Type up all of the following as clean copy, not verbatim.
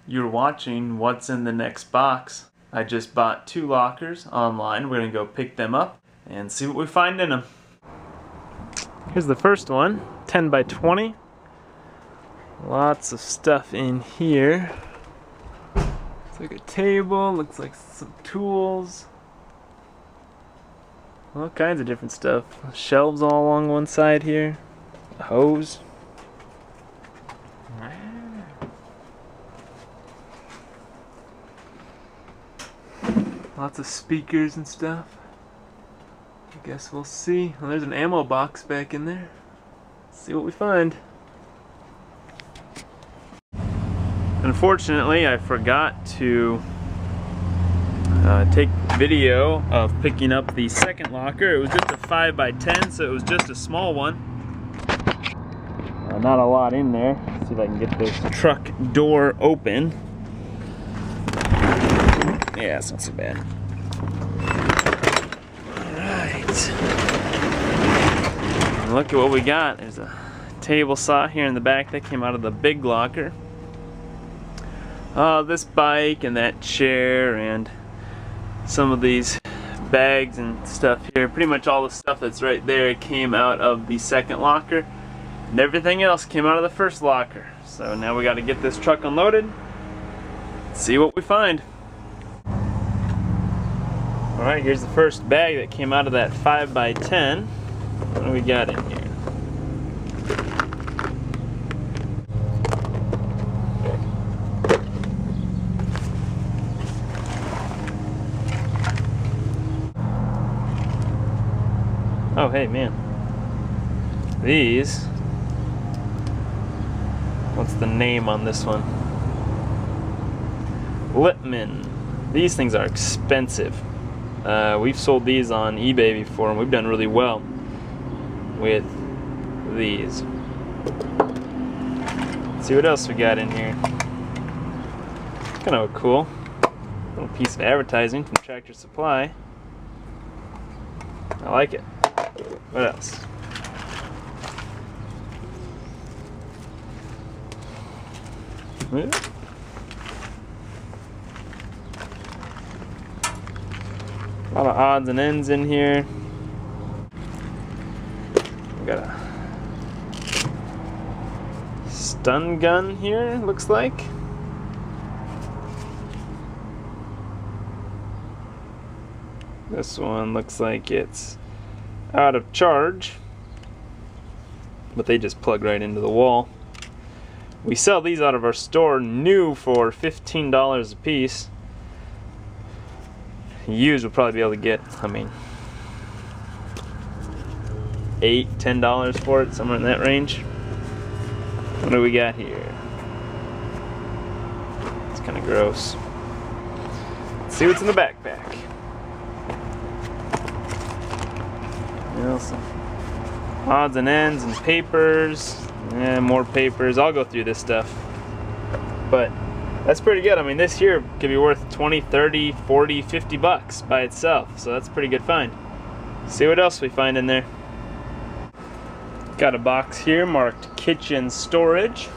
You're watching What's in the Next Box. I just bought 2 lockers online. We're gonna go pick them up and see what we find in them. Here's the first one, 10 by 20. Lots of stuff in here. It's like a table, looks like some tools. All kinds of different stuff. Shelves all along one side here. A hose. Lots of speakers and stuff. I guess we'll see. Well, there's an ammo box back in there. Let's see what we find. Unfortunately, I forgot to take video of picking up the second locker. It was just a 5 by 10, so it was just a small one. Not a lot in there. Let's see if I can get this truck door open. Yeah, it's not so bad. Alright. Look at what we got. There's a table saw here in the back that came out of the big locker. This bike and that chair and some of these bags and stuff here. Pretty much all the stuff that's right there came out of the second locker. And everything else came out of the first locker. So now we got to get this truck unloaded. See what we find. Alright, here's the first bag that came out of that 5 by 10. What do we got in here? Oh, hey, man. These. What's the name on this one? Lippmann. These things are expensive. We've sold these on eBay before, and we've done really well with these. Let's see what else we got in here. Kind of a cool little piece of advertising from Tractor Supply. I like it. What else? A lot of odds and ends in here. We got a stun gun here, looks like. This one looks like it's out of charge, but they just plug right into the wall. We sell these out of our store new for $15 a piece. Used will probably be able to get, I mean, $8, $10 for it, somewhere in that range. What do we got here? It's kind of gross. Let's see what's in the backpack. You know, some odds and ends and papers. Yeah, more papers. I'll go through this stuff. But that's pretty good. I mean, this here could be worth 20, 30, 40, 50 bucks by itself. So that's a pretty good find. See what else we find in there. Got a box here marked kitchen storage.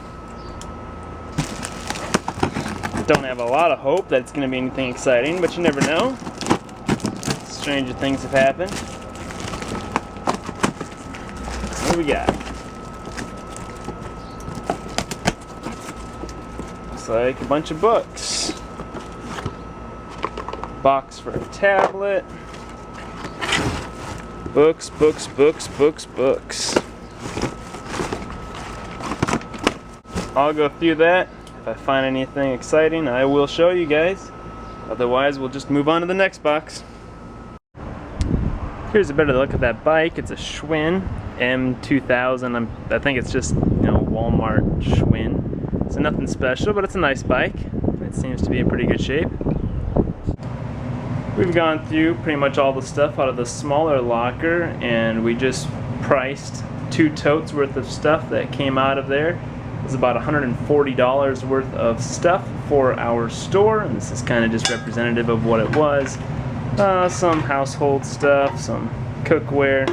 Don't have a lot of hope that it's going to be anything exciting, but you never know. Stranger things have happened. What do we got? Looks like a bunch of books. Box for a tablet. Books, books, books, books, books. I'll go through that. If I find anything exciting, I will show you guys. Otherwise, we'll just move on to the next box. Here's a better look at that bike. It's a Schwinn M2000. I think it's just, Walmart Schwinn. So nothing special, but it's a nice bike. It seems to be in pretty good shape. We've gone through pretty much all the stuff out of the smaller locker, and we just priced 2 totes worth of stuff that came out of there. It was about $140 worth of stuff for our store, and this is kind of just representative of what it was. Some household stuff, some cookware,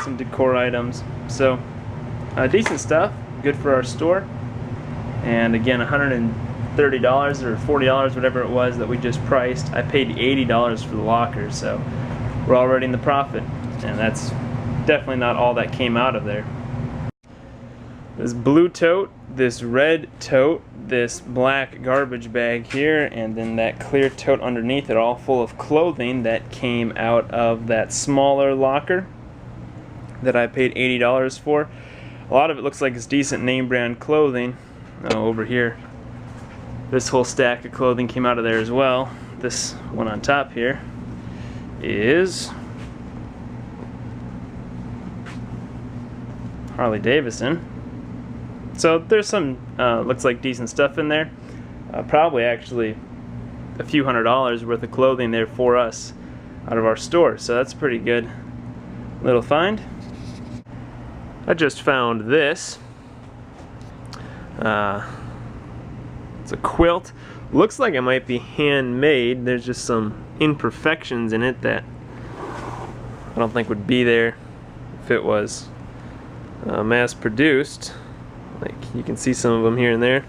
some decor items. So decent stuff, good for our store. And again, $130 or $40, whatever it was that we just priced. I paid $80 for the lockers, so we're already in the profit. And that's definitely not all that came out of there. This blue tote, this red tote, this black garbage bag here, and then that clear tote underneath it, all full of clothing that came out of that smaller locker that I paid $80 for. A lot of it looks like it's decent name brand clothing. Oh, over here, this whole stack of clothing came out of there as well. This one on top here is Harley Davidson. So there's some looks like decent stuff in there. Probably actually a few $100s worth of clothing there for us out of our store. So that's a pretty good little find. I just found this. It's a quilt. Looks like it might be handmade. There's just some imperfections in it that I don't think would be there if it was mass produced. Like, you can see some of them here and there.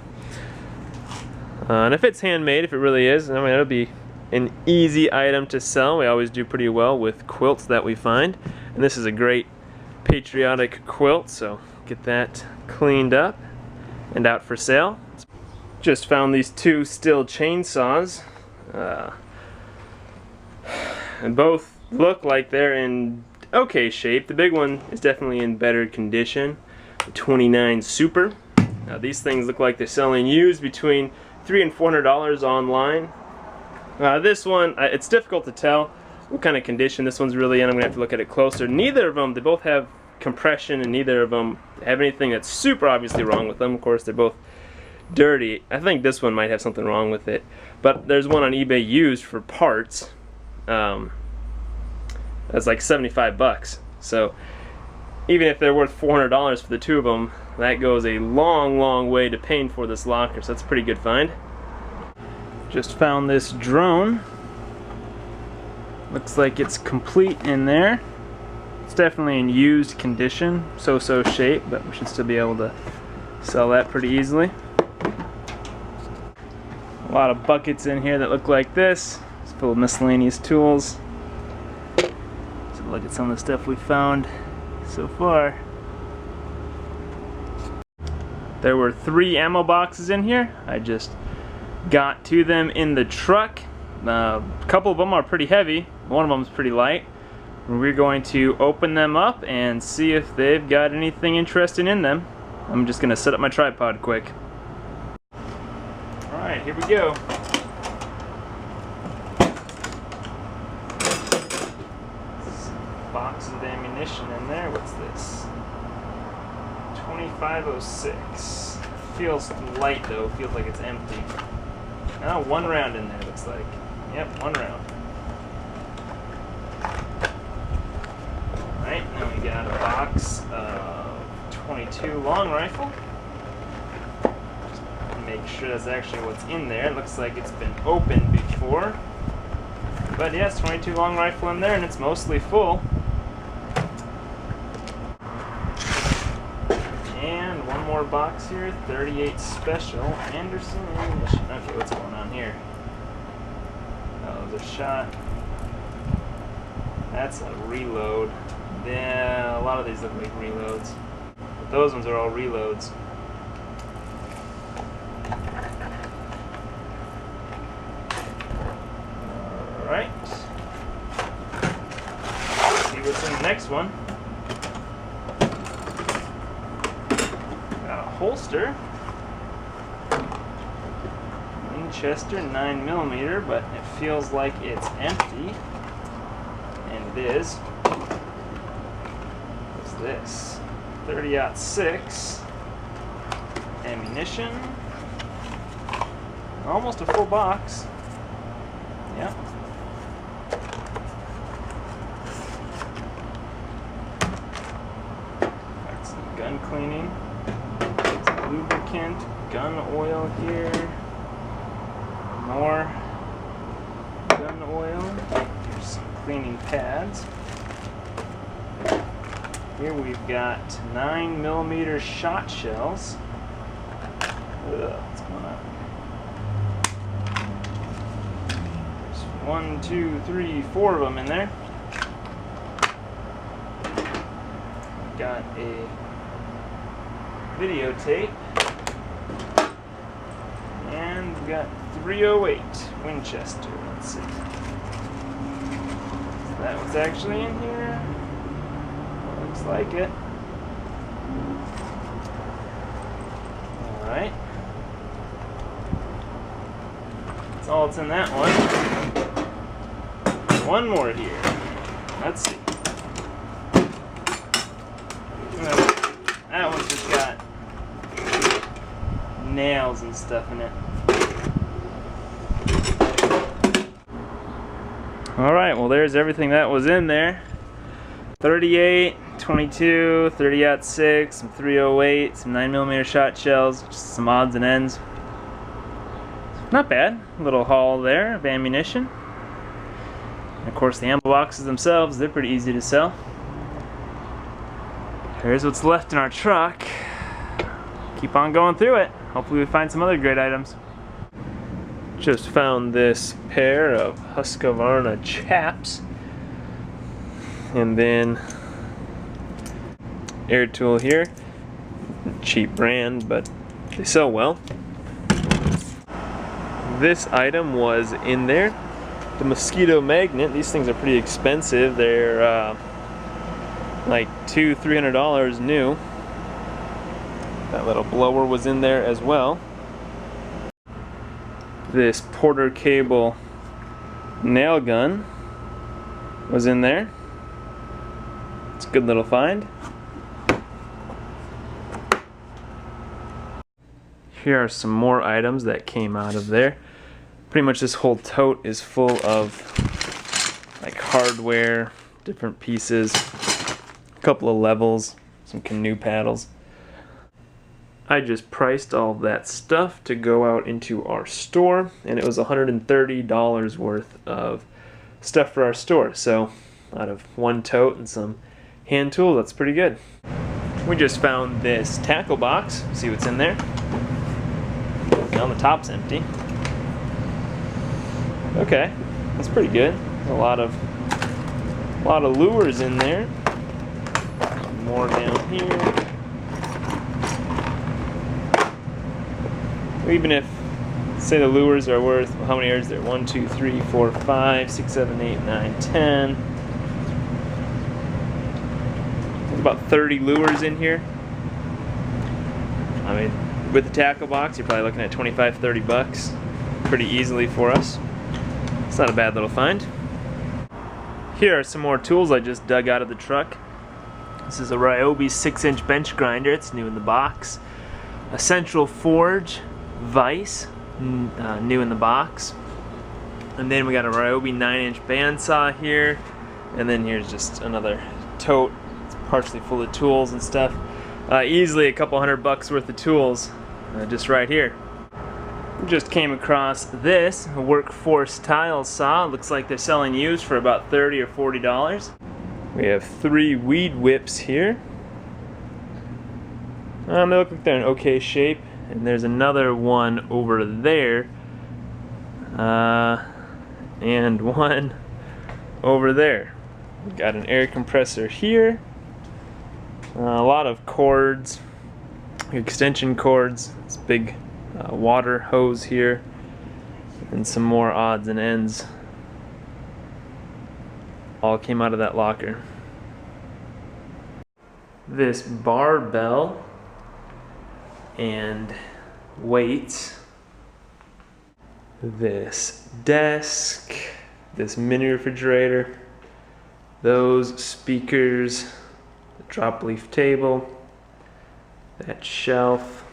And if it's handmade, if it really is, I mean, it'll be an easy item to sell. We always do pretty well with quilts that we find. And this is a great patriotic quilt, so get that cleaned up and out for sale. Just found these two Stihl chainsaws. And both look like they're in okay shape. The big one is definitely in better condition. 29 Super. Now these things look like they're selling used between $300 and $400 online. This one, it's difficult to tell what kind of condition this one's really in. I'm gonna have to look at it closer. Neither of them, they both have compression, and neither of them have anything that's super obviously wrong with them. Of course, they're both dirty. I think this one might have something wrong with it, but there's one on eBay used for parts. That's like 75 bucks. So even if they're worth $400 for the two of them, that goes a long, long way to paying for this locker, so that's a pretty good find. Just found this drone. Looks like it's complete in there. It's definitely in used condition, so-so shape, but we should still be able to sell that pretty easily. A lot of buckets in here that look like this. It's full of miscellaneous tools. So look at some of the stuff we found so far. There were 3 ammo boxes in here. I just got to them in the truck. A couple of them are pretty heavy. One of them is pretty light. We're going to open them up and see if they've got anything interesting in them. I'm just gonna set up my tripod quick. Alright, here we go. Box of ammunition in there. What's this? 2506. Feels light though, feels like it's empty. Oh, 1 round in there, looks like. Yep, 1 round. Alright, now we got a box of 22 long rifle. Just make sure that's actually what's in there. It looks like it's been opened before. But yes, 22 long rifle in there, and it's mostly full. And one more box here, 38 Special Anderson ammunition. Okay, what's going on here? Oh, there's a shot. That's a reload. Yeah, a lot of these look like reloads. But those ones are all reloads. Alright. Let's see what's in the next one. Got a holster. Winchester 9mm, but it feels like it's empty. And it is. What's this? 30-06 ammunition. Almost a full box. Yep. Got some gun cleaning. Some lubricant, gun oil here. More gun oil. Here's some cleaning pads. Here we've got 9mm shot shells. What's going on? There's 1, 2, 3, 4 of them in there. Got a videotape. And we've got 308 Winchester. Let's see. So that was actually in here. Looks like it. Alright. That's all that's in that one. One more here. Let's see. That one's just got nails and stuff in it. Alright, well there's everything that was in there. 38, 22, 30-06, some 308, some 9mm shot shells, just some odds and ends. Not bad. Little haul there of ammunition. And of course the ammo boxes themselves, they're pretty easy to sell. Here's what's left in our truck. Keep on going through it. Hopefully we find some other great items. Just found this pair of Husqvarna chaps. And then air tool here. Cheap brand, but they sell well. This item was in there. The mosquito magnet. These things are pretty expensive. They're like $200-300 new. That little blower was in there as well. This Porter Cable nail gun was in there. It's a good little find. Here are some more items that came out of there. Pretty much this whole tote is full of like hardware, different pieces, a couple of levels, some canoe paddles. I just priced all that stuff to go out into our store, and it was $130 worth of stuff for our store. So out of one tote and some hand tool, that's pretty good. We just found this tackle box. See what's in there. Now the top's empty. Okay, that's pretty good. A lot of lures in there. More down here. Even if, say the lures are worth, how many are there? 1, 2, 3, 4, 5, 6, 7, 8, 9, 10. There's about 30 lures in here. I mean, with the tackle box, you're probably looking at 25-30 bucks pretty easily for us. It's not a bad little find. Here are some more tools I just dug out of the truck. This is a Ryobi 6-inch bench grinder. It's new in the box. A Central Forge vise, new in the box. And then we got a Ryobi 9-inch bandsaw here. And then here's just another tote. It's partially full of tools and stuff. Easily a couple $100 worth of tools just right here. Just came across this, a Workforce tile saw. Looks like they're selling used for about $30 or $40. We have 3 weed whips here. They look like they're in okay shape. And there's another one over there. And one over there. We've got an air compressor here. A lot of cords, extension cords. This big water hose here. And some more odds and ends. All came out of that locker. This barbell and weights, this desk, this mini refrigerator, those speakers, the drop leaf table, that shelf,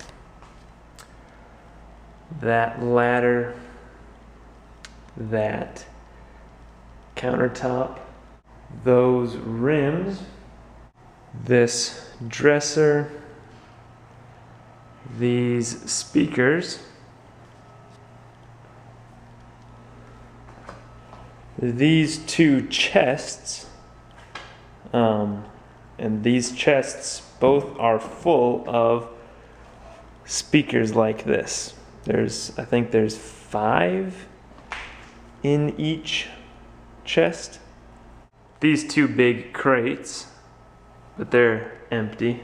that ladder, that countertop, those rims, this dresser, these speakers, these 2 chests, and these chests both are full of speakers like this. I think there's 5 in each chest. These 2 big crates, but they're empty.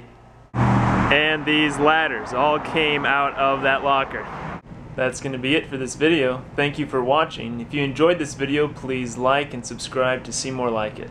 And these ladders all came out of that locker. That's going to be it for this video. Thank you for watching. If you enjoyed this video, please like and subscribe to see more like it.